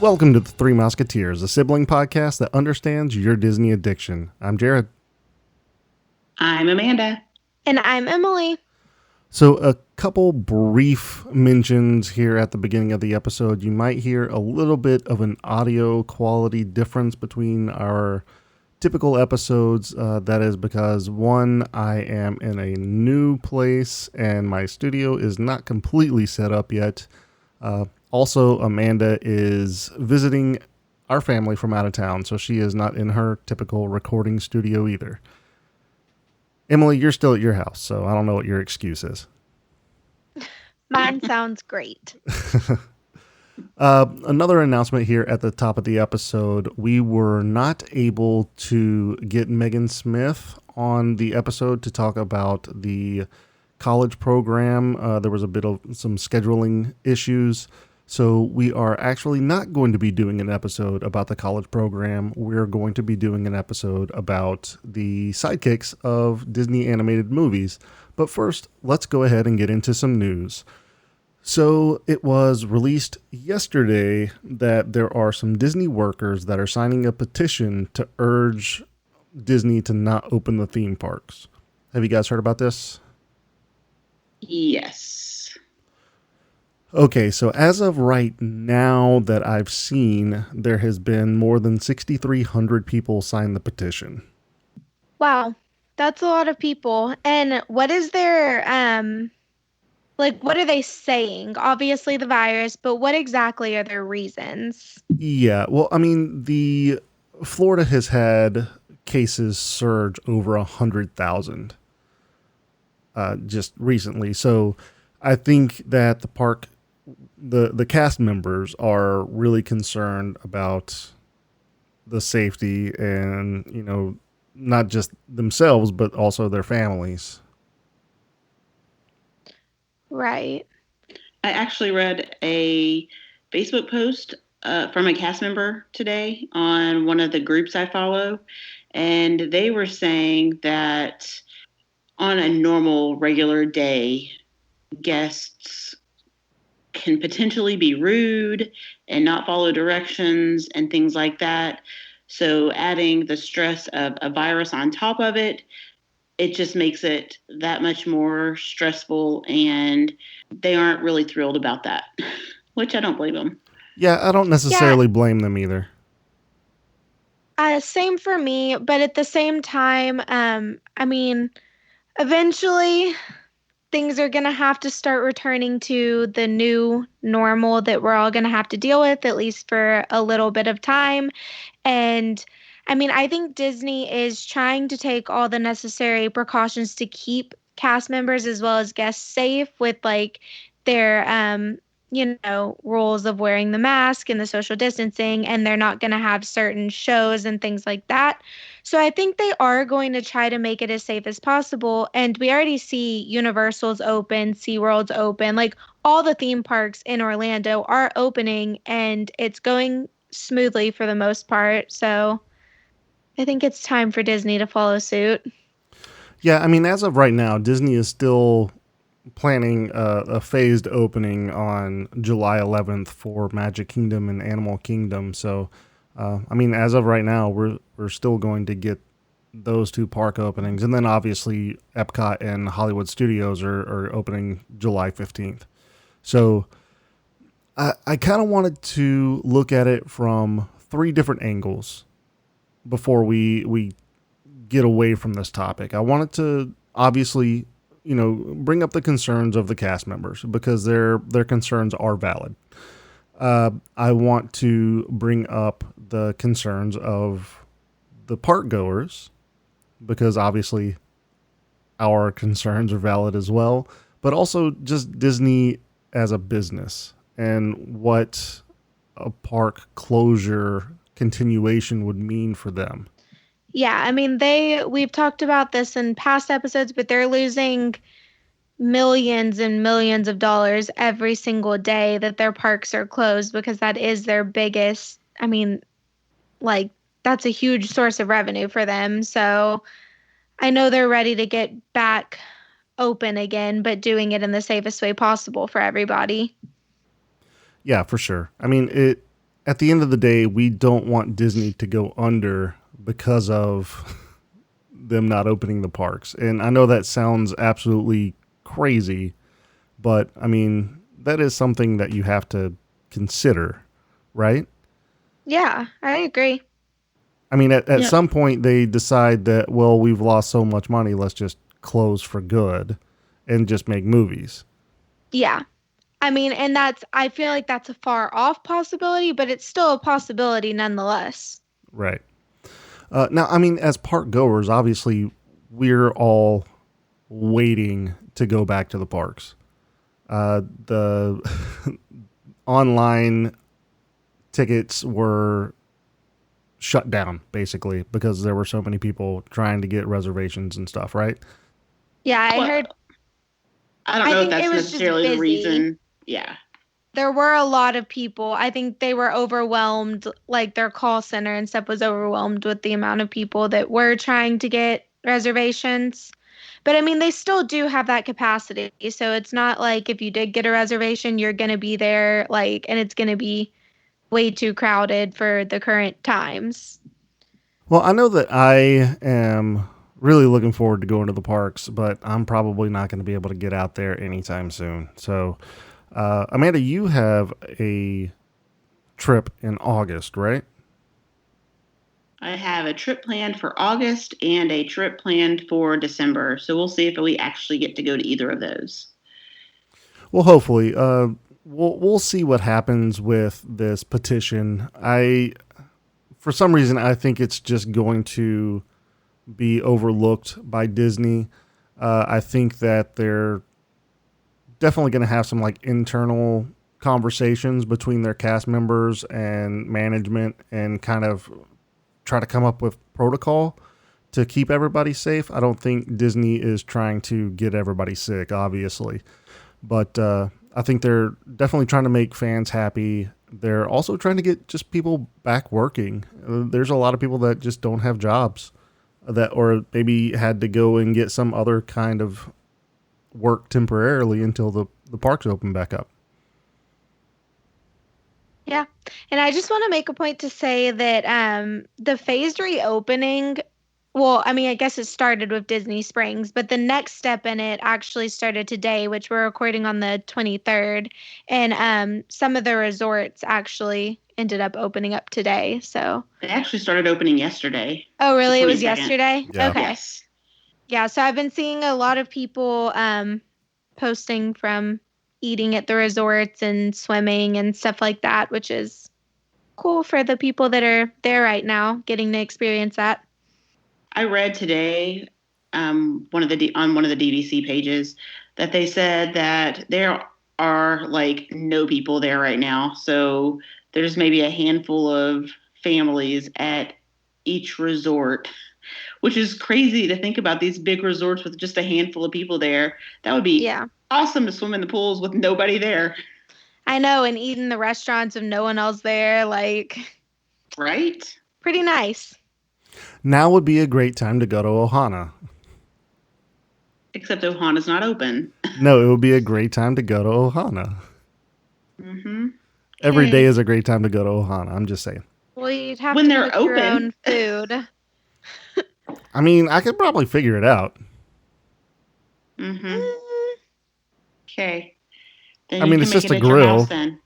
Welcome to the Three Musketeers, a sibling podcast that understands your Disney addiction. I'm Jared. I'm Amanda. And I'm Emily. So a couple brief mentions here at the beginning of the episode. You might hear a little bit of an audio quality difference between our typical episodes. That is because, one, I am in a new place and my studio is not completely set up yet. Also, Amanda is visiting our family from out of town, so she is not in her typical recording studio either. Emily, you're still at your house, so I don't know what your excuse is. Mine sounds great. Another announcement here at the top of the episode. We were not able to get Megan Smith on the episode to talk about the college program. There was a bit of some scheduling issues. So we are actually not going to be doing an episode about the college program. We're going to be doing an episode about the sidekicks of Disney animated movies. But first, let's go ahead and get into some news. So it was released yesterday that there are some Disney workers that are signing a petition to urge Disney to not open the theme parks. Have you guys heard about this? Yes. Okay, so as of right now that I've seen, there has been more than 6,300 people sign the petition. Wow, that's a lot of people. And what is their, what are they saying? Obviously the virus, but what exactly are their reasons? Yeah, well, I mean, Florida has had cases surge over 100,000 just recently. So I think that the cast members are really concerned about the safety and, not just themselves, but also their families. Right. I actually read a Facebook post from a cast member today on one of the groups I follow, and they were saying that on a normal, regular day, guests can potentially be rude and not follow directions and things like that. So adding the stress of a virus on top of it, it just makes it that much more stressful, and they aren't really thrilled about that, which I don't blame them. Yeah, I don't necessarily blame them either. Same for me, but at the same time, eventually things are going to have to start returning to the new normal that we're all going to have to deal with, at least for a little bit of time. And I think Disney is trying to take all the necessary precautions to keep cast members as well as guests safe with their, rules of wearing the mask and the social distancing, and they're not going to have certain shows and things like that. So I think they are going to try to make it as safe as possible. And we already see Universal's open, SeaWorld's open, all the theme parks in Orlando are opening, and it's going smoothly for the most part. So I think it's time for Disney to follow suit. Yeah, as of right now, Disney is still planning a phased opening on July 11th for Magic Kingdom and Animal Kingdom. So, as of right now, we're still going to get those two park openings. And then obviously Epcot and Hollywood Studios are opening July 15th. So I kind of wanted to look at it from three different angles before we get away from this topic. I wanted to obviously, bring up the concerns of the cast members because their concerns are valid. I want to bring up the concerns of the park goers because obviously our concerns are valid as well, but also just Disney as a business and what a park closure continuation would mean for them. Yeah, we've talked about this in past episodes, but they're losing millions and millions of dollars every single day that their parks are closed because that is their biggest, that's a huge source of revenue for them. So I know they're ready to get back open again, but doing it in the safest way possible for everybody. Yeah, for sure. at the end of the day, we don't want Disney to go under because of them not opening the parks. And I know that sounds absolutely crazy, but I mean, that is something that you have to consider, right? Yeah, I agree. I mean, at some point they decide that, well, we've lost so much money, let's just close for good and just make movies. Yeah. I mean, and I feel like that's a far off possibility, but it's still a possibility nonetheless. Right. Now, I mean, as park goers, obviously we're all waiting to go back to the parks. The online tickets were shut down basically because there were so many people trying to get reservations and stuff, right? Yeah, I heard. I don't know if that's necessarily the reason. Yeah. There were a lot of people. I think they were overwhelmed, like their call center and stuff was overwhelmed with the amount of people that were trying to get reservations. But I mean, they still do have that capacity. So it's not like if you did get a reservation, you're going to be there, like, and it's going to be way too crowded for the current times. Well, I know that I am really looking forward to going to the parks, but I'm probably not going to be able to get out there anytime soon. So, Amanda, you have a trip in August, right? I have a trip planned for August and a trip planned for December. So we'll see if we actually get to go to either of those. Well, hopefully. We'll see what happens with this petition. For some reason, I think it's just going to be overlooked by Disney. I think that they're definitely going to have some like internal conversations between their cast members and management and kind of try to come up with protocol to keep everybody safe. I don't think Disney is trying to get everybody sick, obviously, but I think they're definitely trying to make fans happy. They're also trying to get just people back working. There's a lot of people that just don't have jobs that, or maybe had to go and get some other kind of work temporarily until the parks open back up. Yeah. And I just want to make a point to say that the phased reopening, well, I mean, I guess it started with Disney Springs, but the next step in it actually started today, which we're recording on the 23rd. And some of the resorts actually ended up opening up today. So they actually started opening yesterday. Oh, really? It was yesterday? Yeah. Okay. Yes. Yeah, so I've been seeing a lot of people posting from eating at the resorts and swimming and stuff like that, which is cool for the people that are there right now, getting to experience that. I read today on one of the DVC pages that they said that there are like no people there right now. So there's maybe a handful of families at each resort, which is crazy to think about, these big resorts with just a handful of people there. That would be awesome to swim in the pools with nobody there. I know, and eat in the restaurants with no one else there, like. Right? Pretty nice. Now would be a great time to go to Ohana. Except Ohana's not open. No, it would be a great time to go to Ohana. Mm-hmm. Every day is a great time to go to Ohana. I'm just saying. Well, you'd have when to they're cook open. Your own food. I mean, I could probably figure it out. Mm-hmm. Okay. I mean, it's just a grill. Then.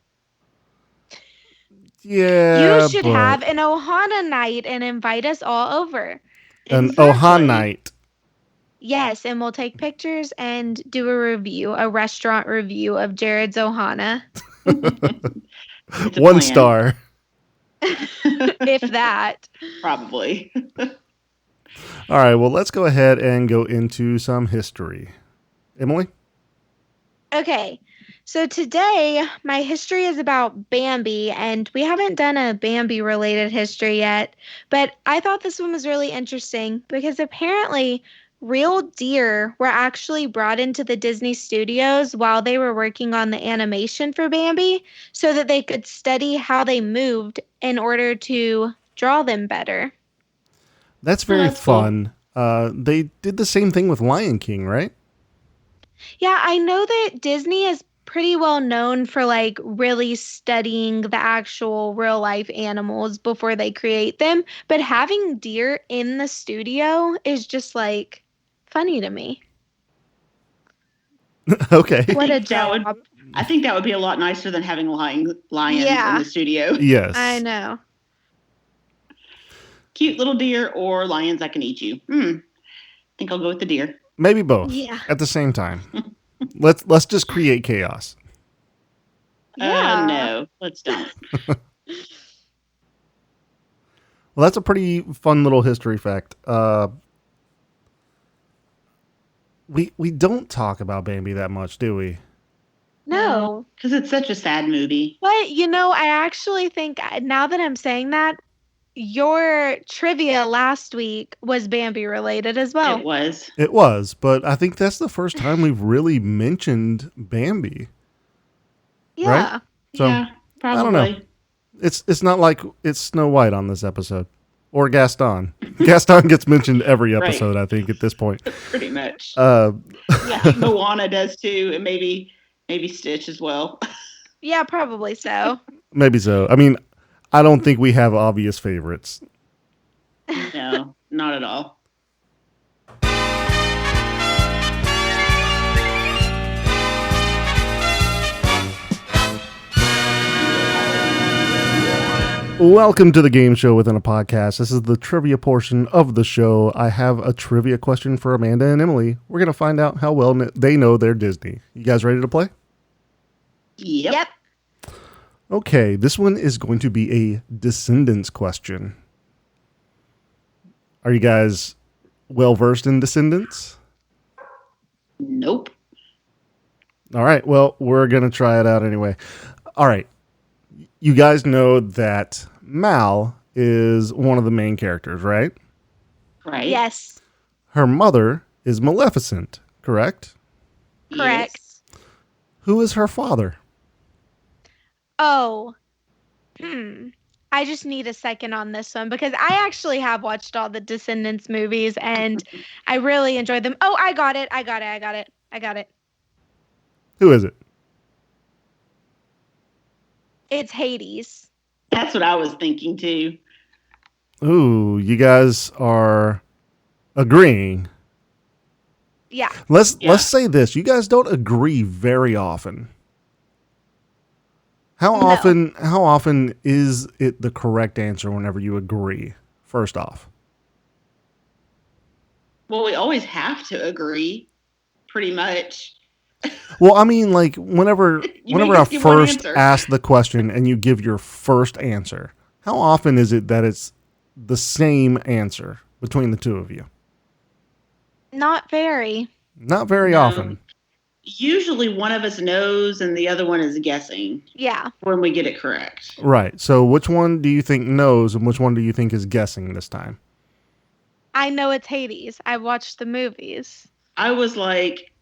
Yeah, you should have an Ohana night and invite us all over. An Ohana night. Yes, and we'll take pictures and do a restaurant review of Jared's Ohana. 1 star. If that. Probably. All right, well, let's go ahead and go into some history. Emily? Okay, so today my history is about Bambi, and we haven't done a Bambi-related history yet, but I thought this one was really interesting because apparently real deer were actually brought into the Disney studios while they were working on the animation for Bambi so that they could study how they moved in order to draw them better. That's very fun. Cool. They did the same thing with Lion King, right? Yeah, I know that Disney is pretty well known for like really studying the actual real life animals before they create them. But having deer in the studio is just like funny to me. Okay. What a job. I think that would be a lot nicer than having lions in the studio. Yes. I know. Cute little deer or lions that can eat you. I think I'll go with the deer. Maybe both. Yeah. At the same time. Let's just create chaos. Yeah. No, let's don't. Well, that's a pretty fun little history fact. We don't talk about Bambi that much, do we? No. Because it's such a sad movie. But, I actually think now that I'm saying that, your trivia last week was Bambi related as well. It was, but I think that's the first time we've really mentioned Bambi. Yeah. Right? So, yeah, probably. I don't know. It's not like it's Snow White on this episode. Or Gaston. Gaston gets mentioned every episode, right. I think, at this point. Pretty much. Yeah, Moana does too, and maybe Stitch as well. Yeah, probably so. Maybe so. I mean, I don't think we have obvious favorites. No, not at all. Welcome to the game show within a podcast. This is the trivia portion of the show. I have a trivia question for Amanda and Emily. We're going to find out how well they know their Disney. You guys ready to play? Yep. Okay, this one is going to be a Descendants question. Are you guys well versed in Descendants? Nope. All right, well, we're going to try it out anyway. All right. You guys know that Mal is one of the main characters, right? Right. Yes. Her mother is Maleficent, correct? Correct. Yes. Who is her father? Oh. I just need a second on this one because I actually have watched all the Descendants movies and I really enjoyed them. Oh, I got it. Who is it? It's Hades. That's what I was thinking too. Ooh, you guys are agreeing. Yeah. Let's say this. You guys don't agree very often. How often is it the correct answer whenever you agree? First off. Well, we always have to agree, pretty much. Well, I mean, like, whenever I first ask the question and you give your first answer, how often is it that it's the same answer between the two of you? Not very. Not very often. Usually one of us knows and the other one is guessing. Yeah. When we get it correct. Right. So which one do you think knows and which one do you think is guessing this time? I know it's Hades. I watched the movies. I was like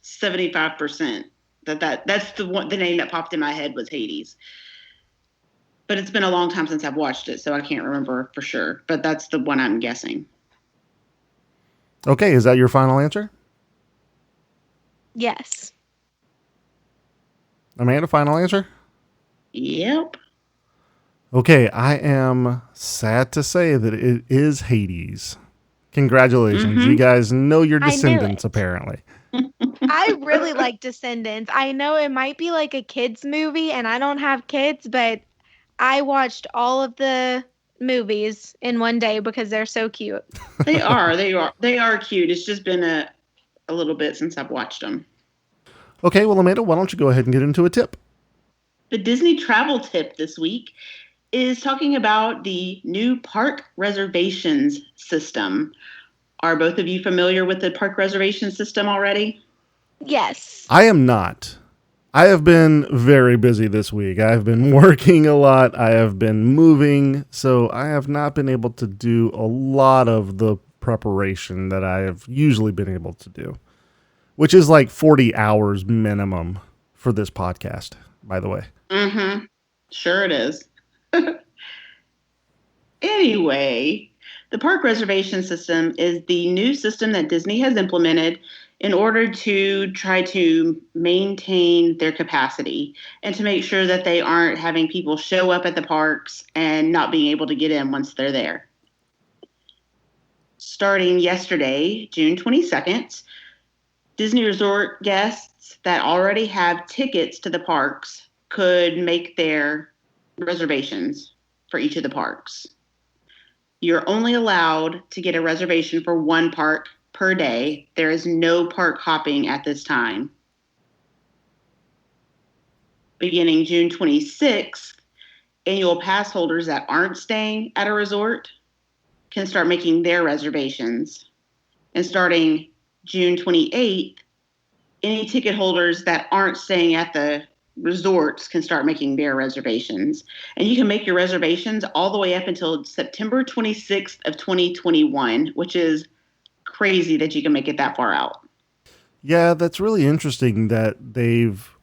75% that's the name that popped in my head was Hades. But it's been a long time since I've watched it, so I can't remember for sure. But that's the one I'm guessing. Okay, is that your final answer? Yes. Amanda, final answer? Yep. Okay, I am sad to say that it is Hades. Congratulations. You guys know your Descendants, apparently. I really like Descendants. I know it might be like a kid's movie, and I don't have kids, but I watched all of the movies in one day because they're so cute. They are cute. It's just been a little bit since I've watched them. Okay, well, Amanda, why don't you go ahead and get into a tip? The Disney travel tip this week is talking about the new park reservations system. Are both of you familiar with the park reservation system already? Yes. I am not. I have been very busy this week. I have been working a lot. I have been moving, so I have not been able to do a lot of the preparation that I have usually been able to do, which is like 40 hours minimum for this podcast, by the way. Mm-hmm. Sure it is. Anyway, the park reservation system is the new system that Disney has implemented. in order to try to maintain their capacity and to make sure that they aren't having people show up at the parks and not being able to get in once they're there. Starting yesterday, June 22nd, Disney Resort guests that already have tickets to the parks could make their reservations for each of the parks. You're only allowed to get a reservation for one park per day. There is no park hopping at this time. Beginning June 26th, annual pass holders that aren't staying at a resort can start making their reservations. And starting June 28th, any ticket holders that aren't staying at the resorts can start making their reservations. And you can make your reservations all the way up until September 26th of 2021, which is crazy that you can make it that far out. Yeah, that's really interesting that they've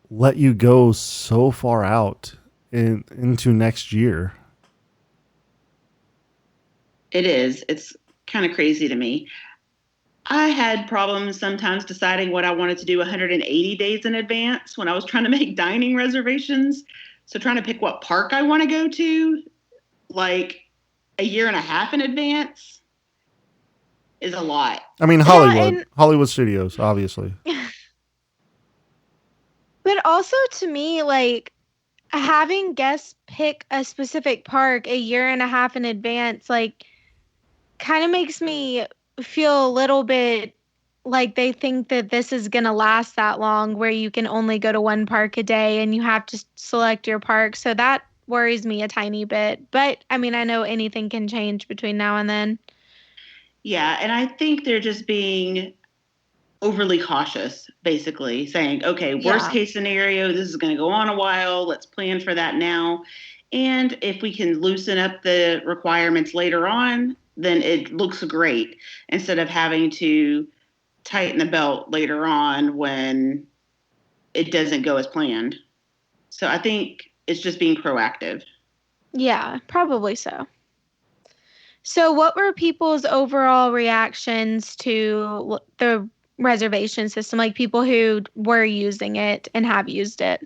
let you go so far out into next year. It is. It's kind of crazy to me. I had problems sometimes deciding what I wanted to do 180 days in advance when I was trying to make dining reservations. So trying to pick what park I want to go to, like a year and a half in advance, is a lot. I mean, Hollywood Studios, obviously. But also to me, like, having guests pick a specific park a year and a half in advance, like, kind of makes me feel a little bit like they think that this is going to last that long, where you can only go to one park a day and you have to select your park. So that worries me a tiny bit. But I mean, I know anything can change between now and then. Yeah, and I think they're just being overly cautious, basically saying, okay, worst case scenario, this is going to go on a while. Let's plan for that now. And if we can loosen up the requirements later on, then it looks great, instead of having to tighten the belt later on when it doesn't go as planned. So I think it's just being proactive. Yeah, probably so. So what were people's overall reactions to the reservation system, like people who were using it and have used it?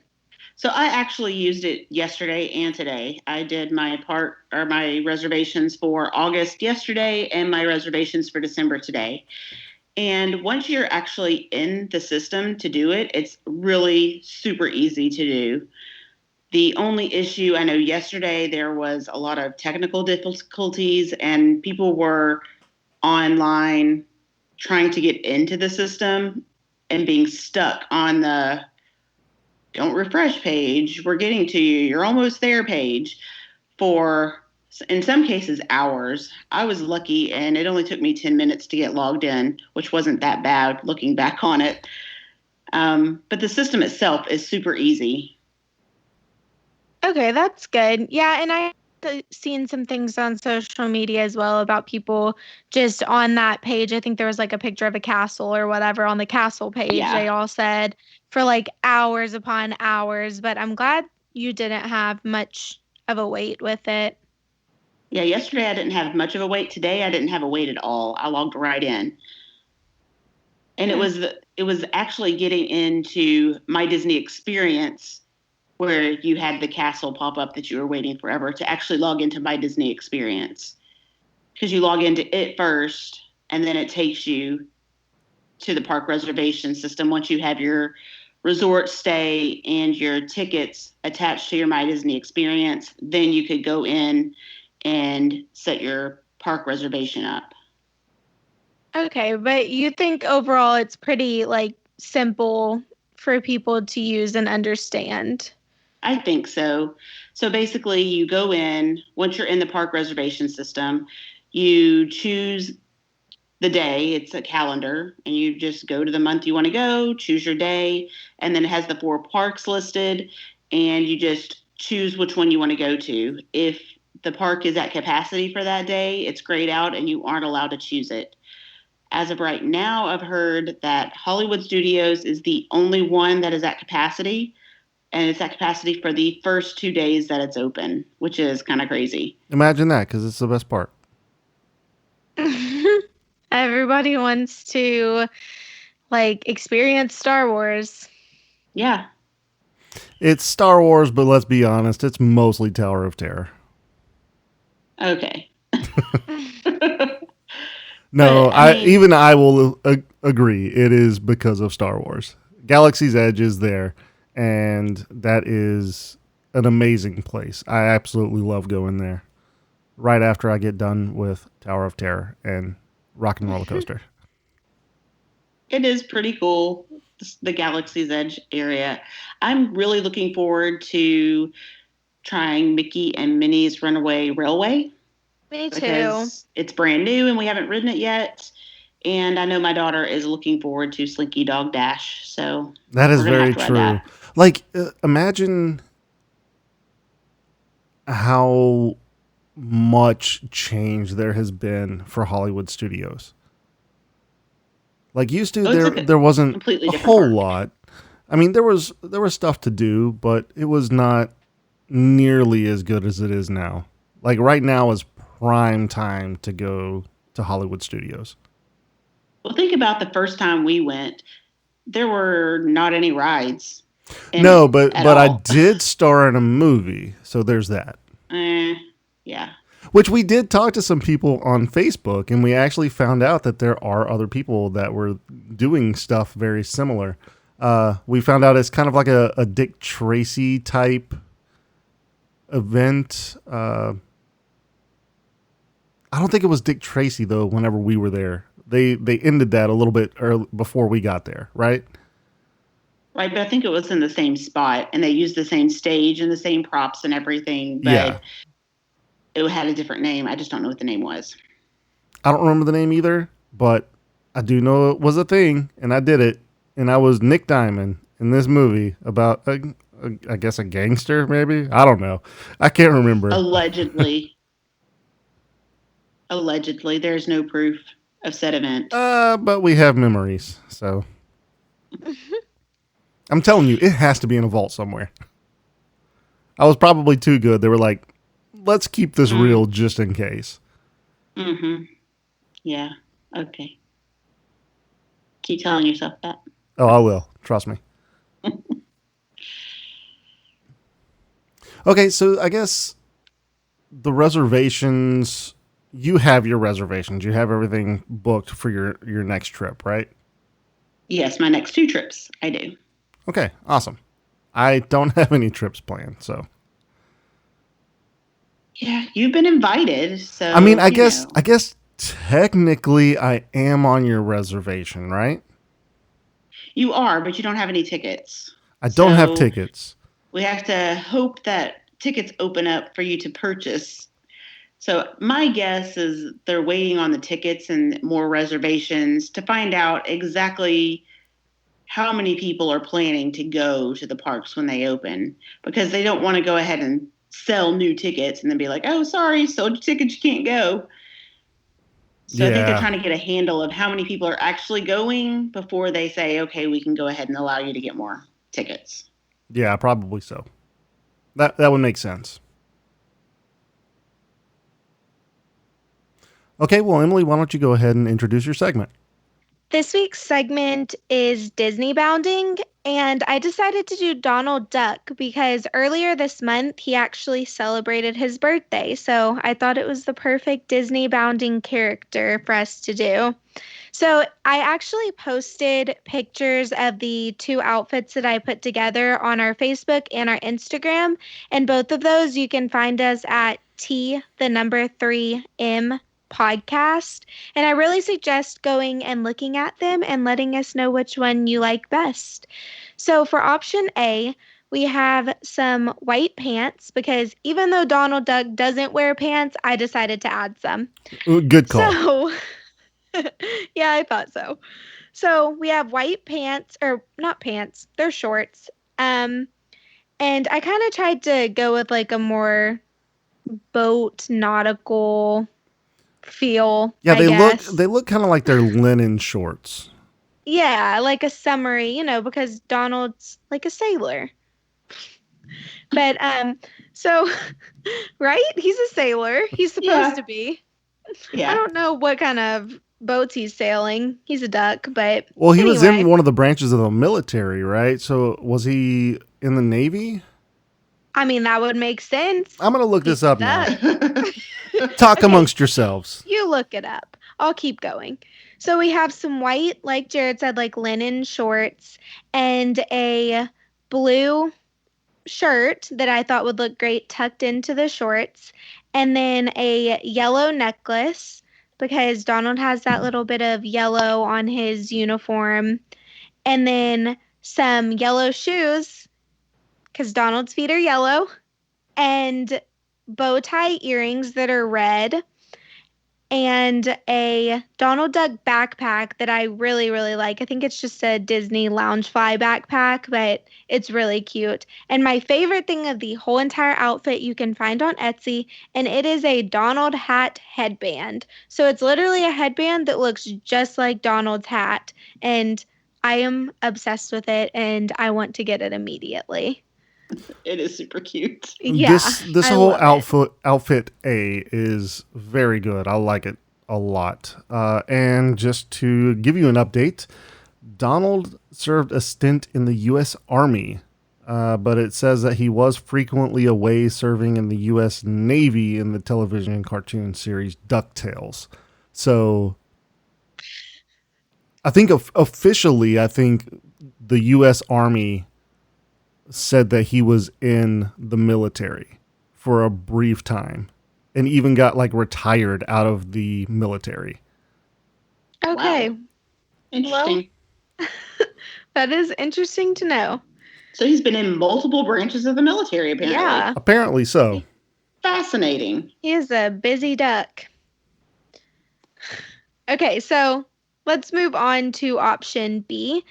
So I actually used it yesterday and today. I did my reservations for August yesterday and my reservations for December today. And once you're actually in the system to do it, it's really super easy to do. The only issue, I know yesterday there was a lot of technical difficulties and people were online trying to get into the system and being stuck on the don't refresh page, we're getting to you, you're almost there page, for, in some cases, hours. I was lucky and it only took me 10 minutes to get logged in, which wasn't that bad looking back on it. But the system itself is super easy. Okay, that's good. Yeah, and I've seen some things on social media as well about people just on that page. I think there was like a picture of a castle or whatever on the castle page. Yeah. They all said for like hours upon hours, but I'm glad you didn't have much of a wait with it. Yeah, yesterday I didn't have much of a wait. Today I didn't have a wait at all. I logged right in. And it was actually getting into My Disney Experience, where you had the castle pop up that you were waiting forever, to actually log into My Disney Experience. Because you log into it first, and then it takes you to the park reservation system. Once you have your resort stay and your tickets attached to your My Disney Experience, then you could go in and set your park reservation up. Okay, but you think overall it's pretty like simple for people to use and understand? I think so. So basically you go in, once you're in the park reservation system, you choose the day. It's a calendar, and you just go to the month you want to go, choose your day, and then it has the 4 parks listed, and you just choose which one you want to go to. If the park is at capacity for that day, it's grayed out and you aren't allowed to choose it. As of right now, I've heard that Hollywood Studios is the only one that is at capacity, and it's at capacity for the first 2 days that it's open, which is kind of crazy. Imagine that, because it's the best part. Everybody wants to experience Star Wars. Yeah. It's Star Wars, but let's be honest, it's mostly Tower of Terror. Okay. No, But, I mean, I will agree. It is because of Star Wars. Galaxy's Edge is there, and that is an amazing place. I absolutely love going there. Right after I get done with Tower of Terror and Rock and Roller Coaster. it is pretty cool, the Galaxy's Edge area. I'm really looking forward to trying Mickey and Minnie's Runaway Railway. Me too. Because it's brand new and we haven't ridden it yet. And I know my daughter is looking forward to Slinky Dog Dash. So that is very true. Imagine how much change there has been for Hollywood studios. Used to, there wasn't a whole lot. I mean, there was stuff to do, but it was not nearly as good as it is now. Right now is prime time to go to Hollywood studios. Well, think about the first time we went. There were not any rides. No, but I did star in a movie, so there's that. Yeah. Which we did talk to some people on Facebook, and we actually found out that there are other people that were doing stuff very similar. We found out it's kind of like a Dick Tracy type event. I don't think it was Dick Tracy, though, whenever we were there. They ended that a little bit early, before we got there, right? Right, but I think it was in the same spot, and they used the same stage and the same props and everything, but it had a different name. I just don't know what the name was. I don't remember the name either, but I do know it was a thing, and I did it, and I was Nick Diamond in this movie about, I guess, a gangster, maybe? I don't know. I can't remember. Allegedly. Allegedly. There's no proof of said event. But we have memories, so... I'm telling you, it has to be in a vault somewhere. I was probably too good. They were like, let's keep this real just in case. Mm-hmm. Yeah. Okay. Keep telling yourself that. Oh, I will. Trust me. Okay, so I guess the reservations, you have your reservations. You have everything booked for your next trip, right? Yes, my next 2 trips. I do. Okay, awesome. I don't have any trips planned, so. Yeah, you've been invited, so. I mean, I guess technically I am on your reservation, right? You are, but you don't have any tickets. I don't have tickets. We have to hope that tickets open up for you to purchase. So my guess is they're waiting on the tickets and more reservations to find out exactly how many people are planning to go to the parks when they open, because they don't want to go ahead and sell new tickets and then be like, oh, sorry, sold your tickets, you can't go. So I think they're trying to get a handle of how many people are actually going before they say, okay, we can go ahead and allow you to get more tickets. Yeah, probably so. That would make sense. Okay, well, Emily, why don't you go ahead and introduce your segment? This week's segment is Disney Bounding, and I decided to do Donald Duck because earlier this month he actually celebrated his birthday, so I thought it was the perfect Disney Bounding character for us to do. So I actually posted pictures of the 2 outfits that I put together on our Facebook and our Instagram, and both of those you can find us at T3M podcast, and I really suggest going and looking at them and letting us know which one you like best. So for option A, we have some white pants, because even though Donald Duck doesn't wear pants, I decided to add some. Good call. So, yeah, I thought so. So we have white pants, or not pants, they're shorts. And I kind of tried to go with like a more boat nautical feel. Yeah, they look kind of like they're linen shorts. Yeah, like a summery, because Donald's like a sailor. But so right? He's a sailor. He's supposed to be. Yeah. I don't know what kind of boats he's sailing. He's a duck, but Well, he was in anyway. one of the branches of the military, right? So was he in the Navy? I mean, that would make sense. I'm going to look He's this a up now. duck. Talk Okay, amongst yourselves. you look it up. I'll keep going. So we have some white, like Jared said, like linen shorts and a blue shirt that I thought would look great tucked into the shorts, and then a yellow necklace because Donald has that little bit of yellow on his uniform, and then some yellow shoes because Donald's feet are yellow, and bow tie earrings that are red, and a Donald Duck backpack that I really, really like. I think it's just a Disney Loungefly backpack, but it's really cute. And my favorite thing of the whole entire outfit you can find on Etsy, and it is a Donald hat headband. So it's literally a headband that looks just like Donald's hat, and I am obsessed with it, and I want to get it immediately. It is super cute. Yeah, This I whole love it. outfit A is very good. I like it a lot. And just to give you an update, Donald served a stint in the U.S. Army, but it says that he was frequently away serving in the U.S. Navy in the television cartoon series DuckTales. So I think officially, I think the U.S. Army said that he was in the military for a brief time and even got like retired out of the military. Okay, Wow. Interesting. that is interesting to know. So he's been in multiple branches of the military, apparently. Yeah, Apparently so. Fascinating. he is a busy duck. Okay, so let's move on to option B.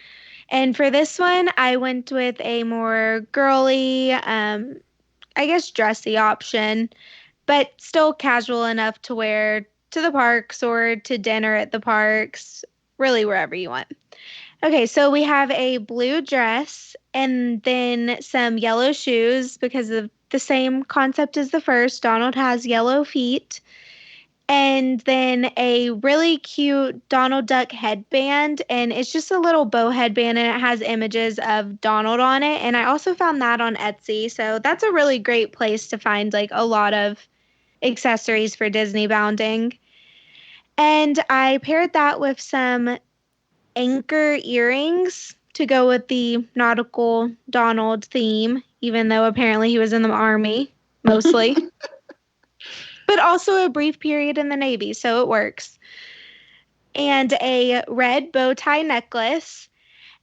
And for this one, I went with a more girly, I guess dressy option, but still casual enough to wear to the parks or to dinner at the parks, really wherever you want. Okay, so we have a blue dress and then some yellow shoes because of the same concept as the first. Donald has yellow feet. And then a really cute Donald Duck headband. And it's just a little bow headband and it has images of Donald on it. And I also found that on Etsy. So that's a really great place to find like a lot of accessories for Disney bounding. And I paired that with some anchor earrings to go with the nautical Donald theme, even though apparently he was in the army mostly, but also a brief period in the Navy, so it works. And a red bow tie necklace.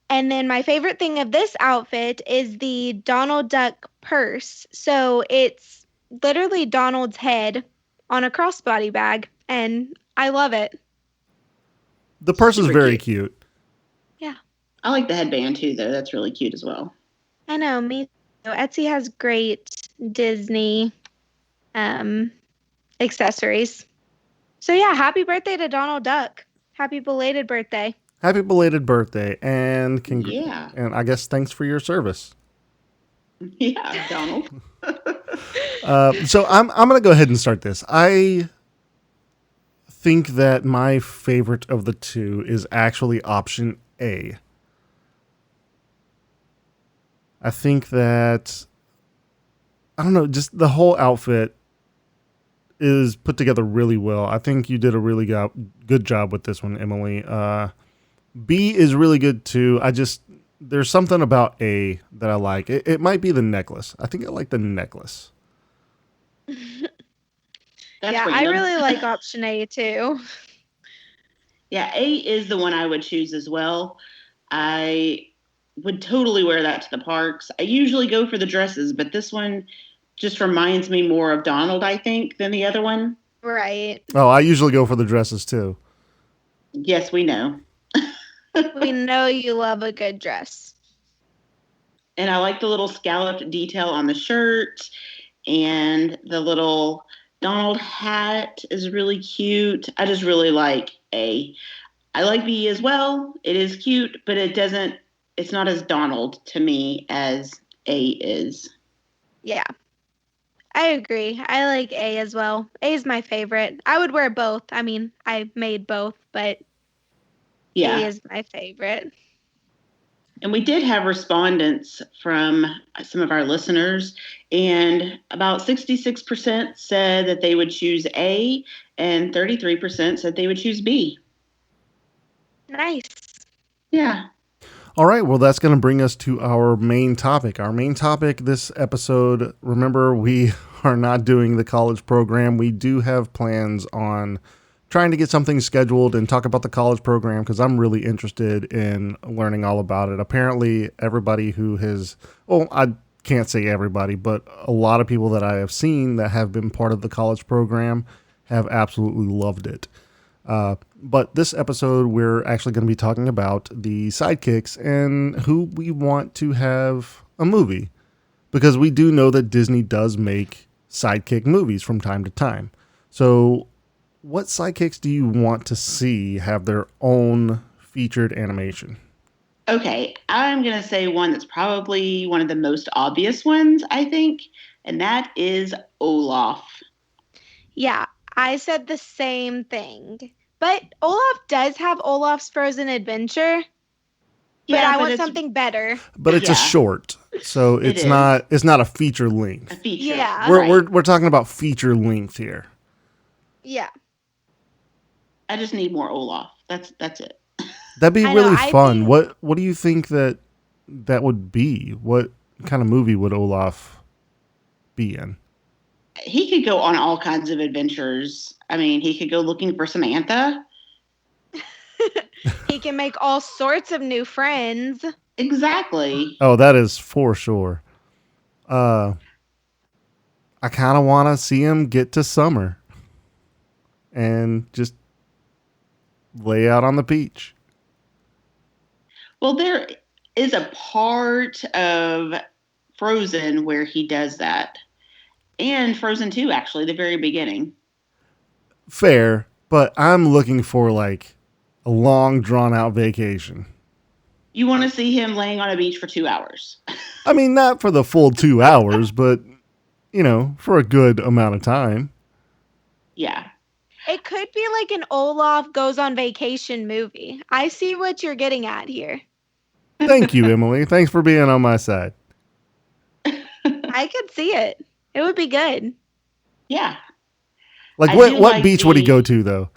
And then my favorite thing of this outfit is the Donald Duck purse. So it's literally Donald's head on a crossbody bag, and I love it. The purse is Super very cute. cute. Yeah, I like the headband too, though. That's really cute as well. I know, me too. Etsy has great Disney accessories. So yeah, happy birthday to Donald Duck. Happy belated birthday. Happy belated birthday and Yeah. and I guess thanks for your service. Yeah, Donald. So I'm going to go ahead and start this. I think that my favorite of the two is actually option A. I think that, I don't know, just the whole outfit is put together really well. I think you did a really good job with this one, Emily. B is really good too. There's something about A that I like. It might be the necklace. I think I like the necklace. That's Yeah, I random. really like option A too. Yeah, A is the one I would choose as well. I would totally wear that to the parks. I usually go for the dresses, but this one just reminds me more of Donald, I think, than the other one. Right. Oh, I usually go for the dresses too. Yes, we know. We know you love a good dress. And I like the little scalloped detail on the shirt, and the little Donald hat is really cute. I just really like A. I like B as well. It is cute, but it's not as Donald to me as A is. Yeah. I agree. I like A as well. A is my favorite. I would wear both. I mean, I made both, but A Yeah. is my favorite. And we did have respondents from some of our listeners, and about 66% said that they would choose A, and 33% said they would choose B. Nice. Yeah. All right, well, that's going to bring us to our main topic. Our main topic this episode, remember, we are not doing the college program. We do have plans on trying to get something scheduled and talk about the college program because I'm really interested in learning all about it. Apparently, everybody who has, well, I can't say everybody, but a lot of people that I have seen that have been part of the college program have absolutely loved it. But this episode, we're actually going to be talking about the sidekicks and who we want to have a movie. Because we do know that Disney does make sidekick movies from time to time. So what sidekicks do you want to see have their own featured animation? Okay, I'm going to say one that's probably one of the most obvious ones, I think, and that is Olaf. Yeah, I said the same thing. But Olaf does have Olaf's Frozen Adventure. But I want something better. But it's a short, so it's not a feature length. A feature. Yeah. We're talking about feature length here. Yeah. I just need more Olaf. That's it. That'd be really fun. What do you think that would be? What kind of movie would Olaf be in? He could go on all kinds of adventures. I mean, he could go looking for Samantha. He can make all sorts of new friends. Exactly. Oh, that is for sure. I kind of want to see him get to summer and just lay out on the beach. Well, there is a part of Frozen where he does that. And Frozen 2, actually, the very beginning. Fair, but I'm looking for like a long, drawn-out vacation. You want to see him laying on a beach for 2 hours. I mean, not for the full 2 hours, but, for a good amount of time. Yeah. It could be like an Olaf goes on vacation movie. I see what you're getting at here. Thank you, Emily. Thanks for being on my side. I could see it. It would be good. Yeah. Like what beach would he go to though?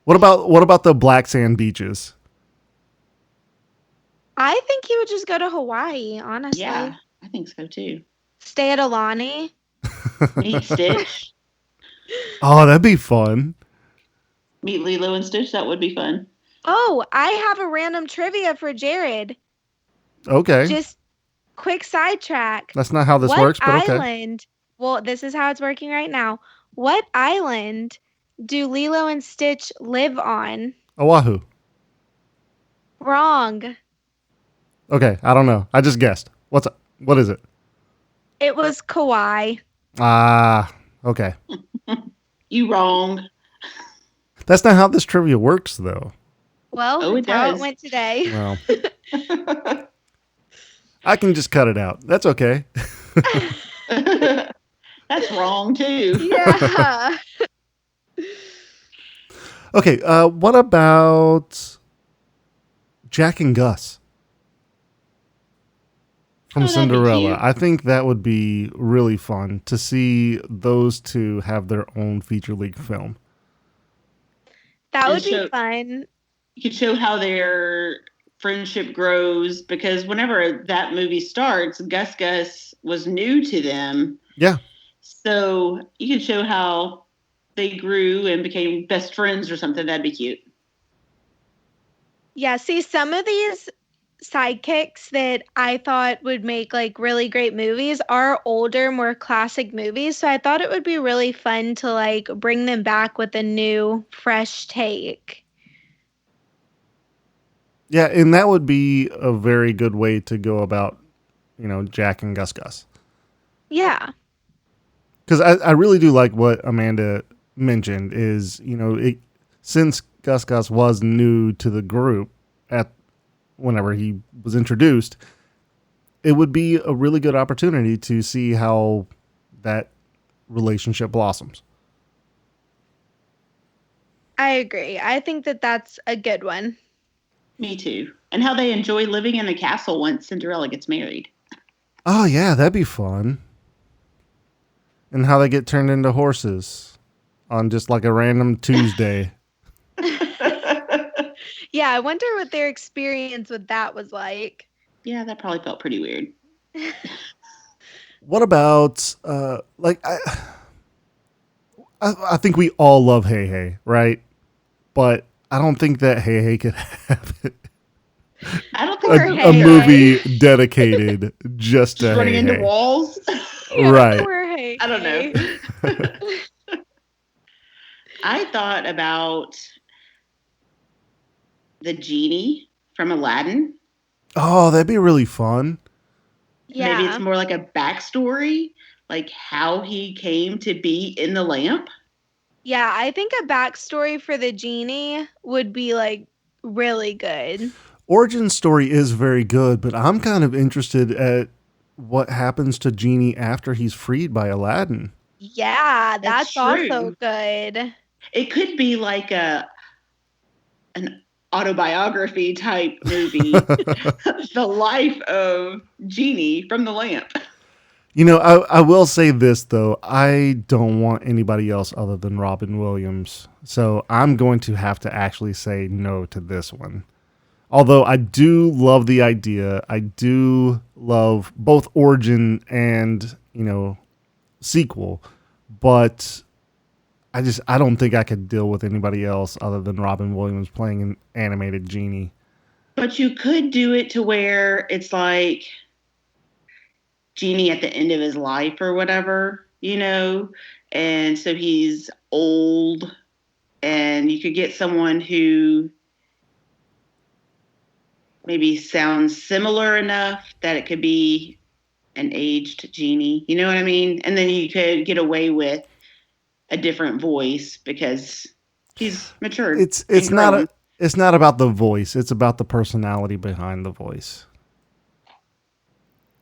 What about the black sand beaches? I think he would just go to Hawaii, honestly. Yeah, I think so too. Stay at Alani. Meet Stitch. Oh, that'd be fun. Meet Lilo and Stitch. That would be fun. Oh, I have a random trivia for Jared. Okay. Just quick sidetrack. That's not how this works, but okay. What island? Well, this is how it's working right now. What island do Lilo and Stitch live on? Oahu. Wrong. Okay, I don't know. I just guessed. What is it? It was Kauai. Ah, okay. You wrong. That's not how this trivia works, though. Well, that's how it went today. Well, I can just cut it out. That's okay. That's wrong, too. Yeah. Okay, what about Jack and Gus from Cinderella? I think that would be really fun to see those two have their own feature length film. That would be fun. You could show how their friendship grows, because whenever that movie starts, Gus was new to them. Yeah. So you could show how they grew and became best friends or something. That'd be cute. Yeah, see, some of these sidekicks that I thought would make like really great movies are older, more classic movies. So I thought it would be really fun to like bring them back with a new, fresh take. Yeah, and that would be a very good way to go about, Jack and Gus. Yeah. Because I really do like what Amanda mentioned is, since Gus was new to the group whenever he was introduced, it would be a really good opportunity to see how that relationship blossoms. I agree. I think that that's a good one. Me too. And how they enjoy living in the castle once Cinderella gets married. Oh, yeah, that'd be fun. And how they get turned into horses on just like a random Tuesday. Yeah, I wonder what their experience with that was like. Yeah, that probably felt pretty weird. What about, I think we all love Hey Hey, right? But I don't think that Hey Hey could have I don't think a movie dedicated just to running Hey into Hey. walls. Yeah, Right. poor Hey I don't know. Hey. I thought about the genie from Aladdin. Oh, that'd be really fun. Yeah. Maybe it's more like a backstory, like how he came to be in the lamp. Yeah, I think a backstory for the genie would be like really good. Origin story is very good, but I'm kind of interested at what happens to Genie after he's freed by Aladdin. Yeah, That's that's also true. good. It could be like an autobiography type movie, the life of Genie from the lamp. You know, I will say this, though. I don't want anybody else other than Robin Williams. So I'm going to have to actually say no to this one. Although I do love the idea. I do love both origin and, sequel. But I don't think I could deal with anybody else other than Robin Williams playing an animated Genie. But you could do it to where it's like Genie at the end of his life or whatever, and so he's old, and you could get someone who maybe sounds similar enough that it could be an aged Genie. You know what I mean? And then you could get away with a different voice because he's matured. It's not about the voice. It's about the personality behind the voice.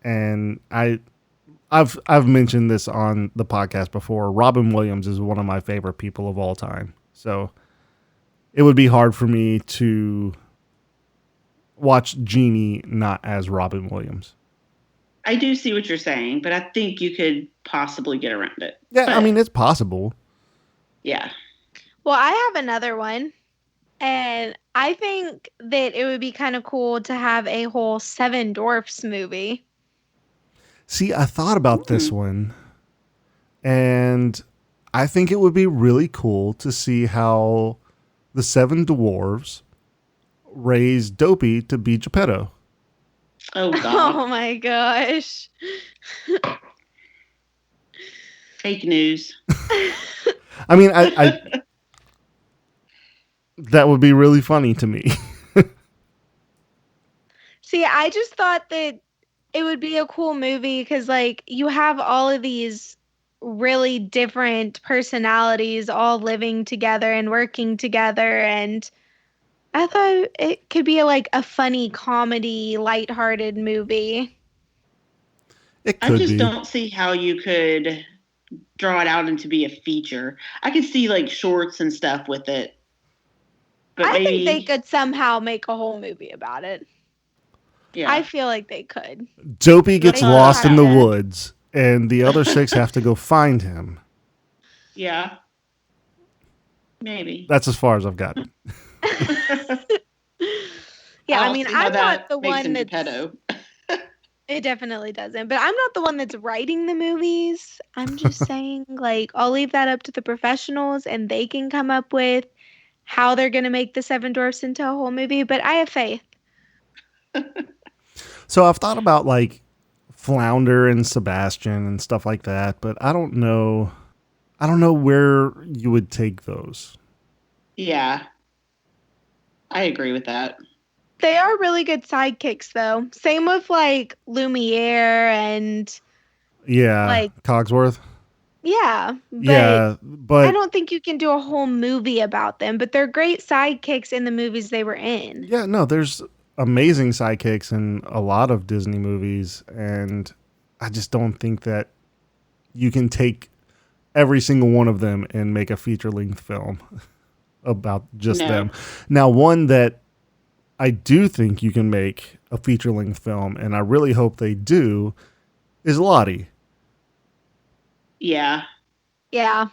And I've mentioned this on the podcast before. Robin Williams is one of my favorite people of all time. So it would be hard for me to watch Genie not as Robin Williams. I do see what you're saying, but I think you could possibly get around it. Yeah, but, I mean, it's possible. Yeah. Well, I have another one. And I think that it would be kind of cool to have a whole Seven Dwarfs movie. See, I thought about this one, and I think it would be really cool to see how the Seven Dwarves raise Dopey to be Geppetto. Oh, God. Oh, my gosh. Fake news. I mean, I that would be really funny to me. See, I just thought that it would be a cool movie because, like, you have all of these really different personalities all living together and working together. And I thought it could be like a funny comedy, lighthearted movie. It could I just be. don't see how you could draw it out into be a feature. I could see like shorts and stuff with it. But I maybe think they could somehow make a whole movie about it. Yeah. I feel like they could. Dopey gets They lost in the have to. woods, and the other six have to go find him. Yeah. Maybe. That's as far as I've gotten. Yeah, I I'll mean, see how I'm that not the makes one him that's... Geppetto. It definitely doesn't. But I'm not the one that's writing the movies. I'm just saying, like, I'll leave that up to the professionals, and they can come up with how they're going to make the Seven Dwarfs into a whole movie. But I have faith. So I've thought about like Flounder and Sebastian and stuff like that, but I don't know where you would take those. Yeah. I agree with that. They are really good sidekicks, though. Same with, like, Lumiere and... Yeah, like Cogsworth. Yeah, but I don't think you can do a whole movie about them, but they're great sidekicks in the movies they were in. Yeah, no, there's amazing sidekicks in a lot of Disney movies, and I just don't think that you can take every single one of them and make a feature-length film about just No. them. Now, one that I do think you can make a feature-length film, and I really hope they do, is Lottie. Yeah. Yeah.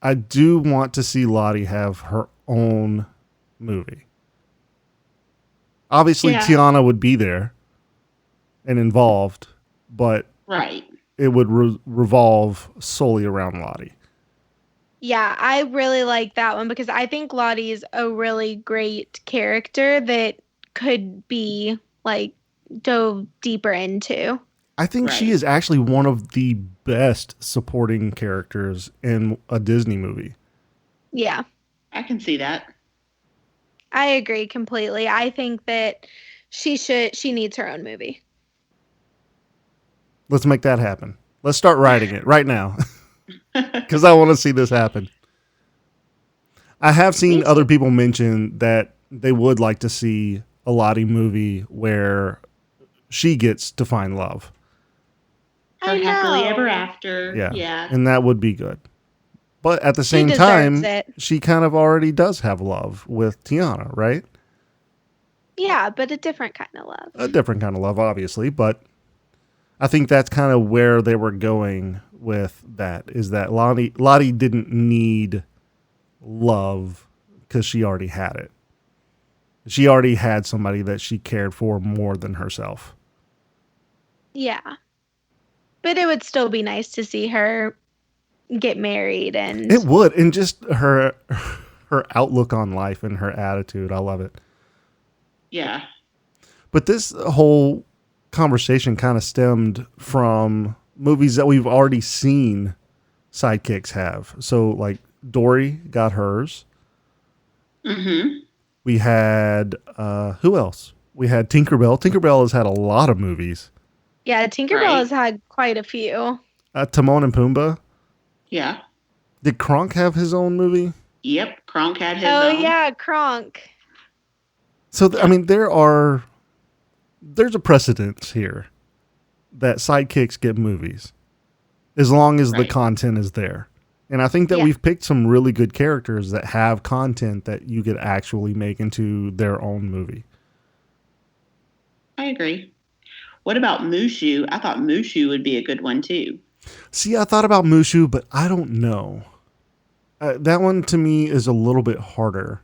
I do want to see Lottie have her own movie. Obviously, Yeah. Tiana would be there and involved, but Right. it would revolve solely around Lottie. Yeah, I really like that one because I think Lottie's a really great character that could be like dove deeper into. I think she Right. is actually one of the best supporting characters in a Disney movie. Yeah, I can see that. I agree completely. I think that she needs her own movie. Let's make that happen. Let's start writing it right now because I want to see this happen. I have seen Me too. other people mention that they would like to see a Lottie movie where she gets to find love. Her happily ever after. Yeah. Yeah. And that would be good. But at the She same deserves time, it. she kind of already does have love with Tiana, right? Yeah, but a different kind of love. A different kind of love, obviously, but I think that's kind of where they were going with that, is that Lottie didn't need love because she already had it. She already had somebody that she cared for more than herself. Yeah. But it would still be nice to see her get married and It would, and just her outlook on life and her attitude. I love it. Yeah. But this whole conversation kind of stemmed from movies that we've already seen sidekicks have. So, like, Dory got hers. Mm-hmm. We had, who else? We had Tinkerbell. Tinkerbell has had a lot of movies. yeah, Tinkerbell Right. has had quite a few. Timon and Pumbaa. Yeah. Did Kronk have his own movie? Yep. Kronk had his Oh own. yeah, Kronk. So, I mean, there's a precedence here that sidekicks get movies as long as the Right. content is there. And I think that Yeah. we've picked some really good characters that have content that you could actually make into their own movie. I agree. What about Mushu? I thought Mushu would be a good one too. See, I thought about Mushu, but I don't know. That one to me is a little bit harder.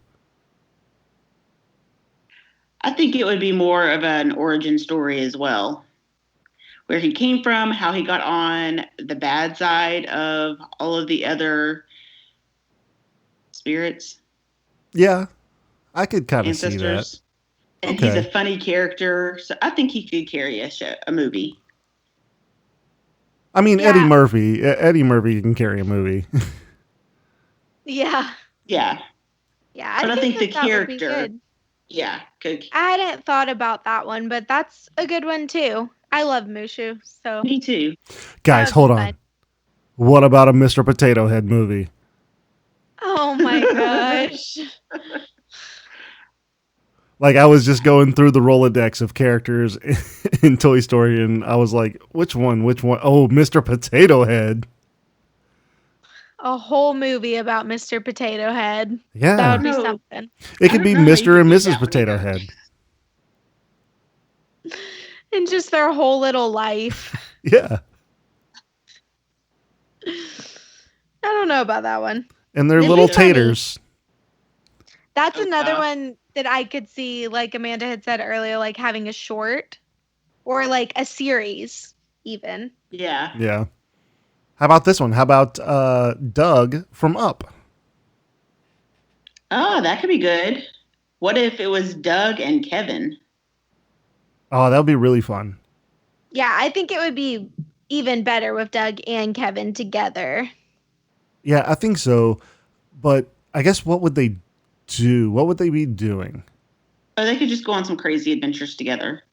I think it would be more of an origin story as well. Where he came from, how he got on the bad side of all of the other spirits, Yeah, I could kind of see that. ancestors. And Okay. he's a funny character. So I think he could carry a movie. I mean, Yeah. Eddie Murphy can carry a movie. Yeah. Yeah. Yeah, But I think the that would be character- good. Yeah. Could. I hadn't thought about that one, but that's a good one too. I love Mushu, so Me too. Guys, That hold would be on. fun. What about a Mr. Potato Head movie? oh my gosh. Like, I was just going through the Rolodex of characters in Toy Story, and I was like, which one? Oh, Mr. Potato Head. A whole movie about Mr. Potato Head. That Yeah. would be No. something. It I could don't be know how you Mr. could and do Mrs. that one Potato either. Head. And just their whole little life. Yeah. I don't know about that one. And they're It'd be little funny. taters. That's Oh, another God. one that I could see, like Amanda had said earlier, like having a short or like a series, even. Yeah. Yeah. How about this one? How about Doug from Up? Oh, that could be good. What if it was Doug and Kevin? Oh, that would be really fun. Yeah, I think it would be even better with Doug and Kevin together. Yeah, I think so. But I guess what would they do? What would they be doing? Or they could just go on some crazy adventures together.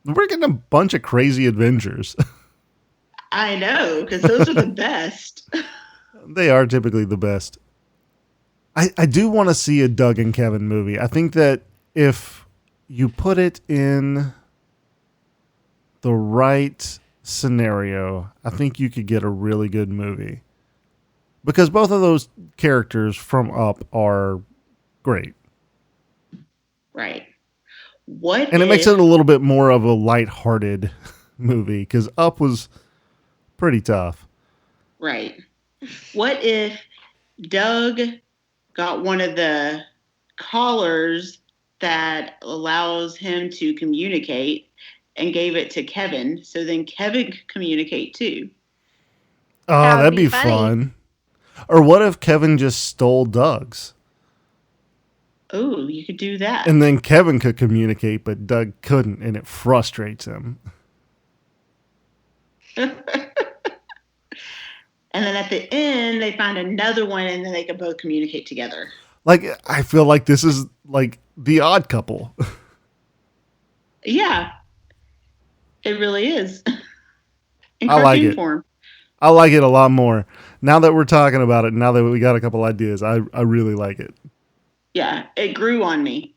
We're getting a bunch of crazy adventures. I know, because those are the best. They are typically the best. I do want to see a Doug and Kevin movie. I think that if you put it in the right scenario, I think you could get a really good movie. Because both of those characters from Up are great. Right. What And it makes if, it a little bit more of a lighthearted movie, because Up was pretty tough. right. What if Doug got one of the collars that allows him to communicate and gave it to Kevin, so then Kevin could communicate too? Oh, That would that'd be be funny. fun. Or what if Kevin just stole Doug's? Oh, you could do that. And then Kevin could communicate, but Doug couldn't, and it frustrates him. And then at the end, they find another one, and then they can both communicate together. Like, I feel like this is like The Odd Couple. Yeah, it really is. In I like cartoon it. form. I like it a lot more. Now that we're talking about it, now that we got a couple ideas, I really like it. Yeah, it grew on me.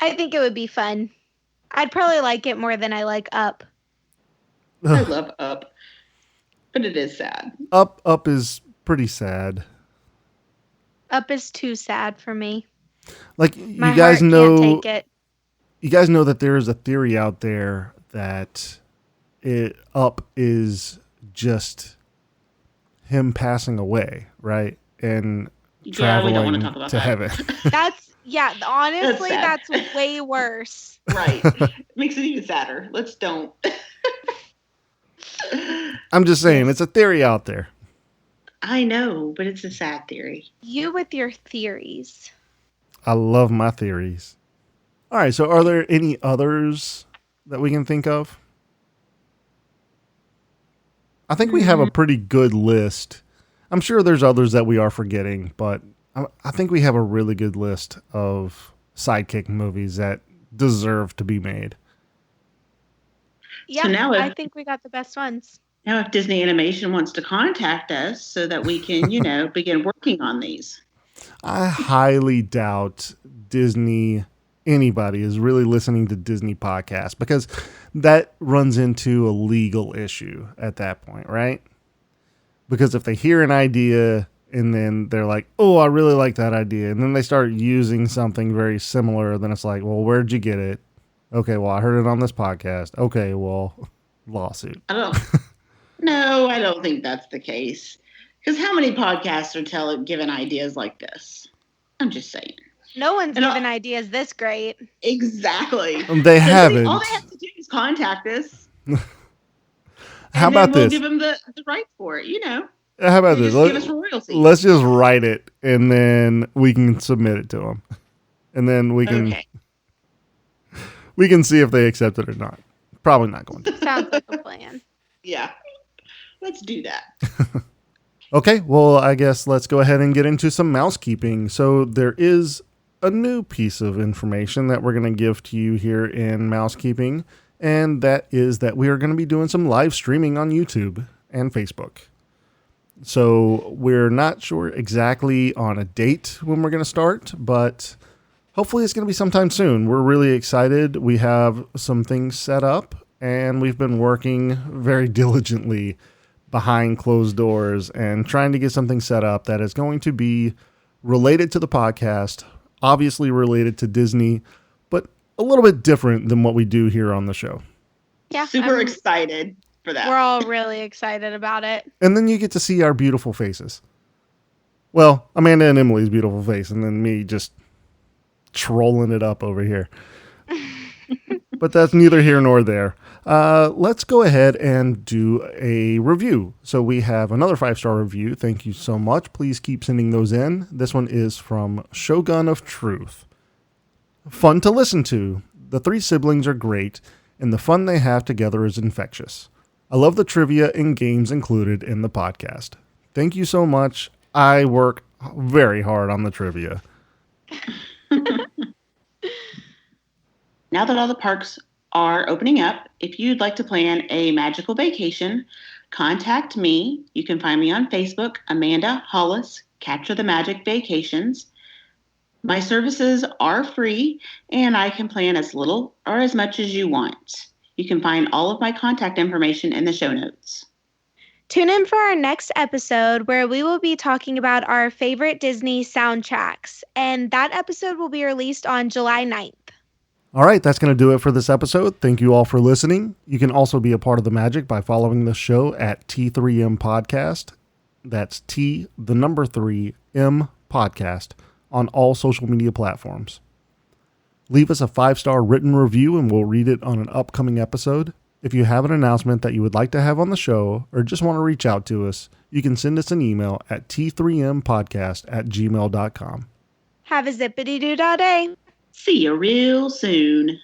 I think it would be fun. I'd probably like it more than I like Up. I love Up, but it is sad. Up is pretty sad. Up is too sad for me. Like, My you guys heart know, can't take it. you guys know that there is a theory out there that Up is just him passing away, right? And Yeah, we traveling don't want to talk about to that. heaven. Honestly, sad. that's way worse. Right. Makes it even sadder. Let's don't. I'm just saying, it's a theory out there. I know, but it's a sad theory. You with your theories. I love my theories. All right, so are there any others that we can think of? I think we have a pretty good list. I'm sure there's others that we are forgetting, but I think we have a really good list of sidekick movies that deserve to be made. Yeah, So now I think we got the best ones. Now, if Disney Animation wants to contact us so that we can, begin working on these. I highly doubt anybody is really listening to Disney podcasts, because that runs into a legal issue at that point, right? Because if they hear an idea and then they're like, oh, I really like that idea, and then they start using something very similar, then it's like, well, where'd you get it? Okay, well, I heard it on this podcast. Okay, well, lawsuit. No, I don't think that's the case. Because how many podcasts are given ideas like this? I'm just saying. No one's given ideas this great. Exactly. They haven't. All they have to do is contact us. How about we'll this? give them the rights for it, How about this? Just give us royalties. Let's just write it, and then we can submit it to them, and then we can see if they accept it or not. Probably not going to. Sounds like a plan. Yeah, let's do that. Okay, well, I guess let's go ahead and get into some mousekeeping. So there is a new piece of information that we're going to give to you here in mousekeeping, and that is that we are going to be doing some live streaming on YouTube and Facebook. So we're not sure exactly on a date when we're going to start, but hopefully it's going to be sometime soon. We're really excited. We have some things set up, and we've been working very diligently behind closed doors and trying to get something set up that is going to be related to the podcast, obviously related to Disney, but a little bit different than what we do here on the show. Yeah. Super excited for that. We're all really excited about it. And then you get to see our beautiful faces. Well, Amanda and Emily's beautiful face, and then me just trolling it up over here. But that's neither here nor there. Let's go ahead and do a review. So we have another 5-star review. Thank you so much. Please keep sending those in. This one is from Shogun of Truth. Fun to listen to. The 3 siblings are great, and the fun they have together is infectious. I love the trivia and games included in the podcast. Thank you so much. I work very hard on the trivia. Now that all the parks are opening up, if you'd like to plan a magical vacation, contact me. You can find me on Facebook, Amanda.Hollis, Capture the Magic Vacations. My services are free, and I can plan as little or as much as you want. You can find all of my contact information in the show notes. Tune in for our next episode where we will be talking about our favorite Disney soundtracks, and that episode will be released on July 9th. All right, that's going to do it for this episode. Thank you all for listening. You can also be a part of the magic by following the show at T3M Podcast. That's T, the number 3, M Podcast on all social media platforms. Leave us a 5-star written review and we'll read it on an upcoming episode. If you have an announcement that you would like to have on the show or just want to reach out to us, you can send us an email at t3mpodcast@gmail.com. Have a zippity-doo-dah day. See you real soon.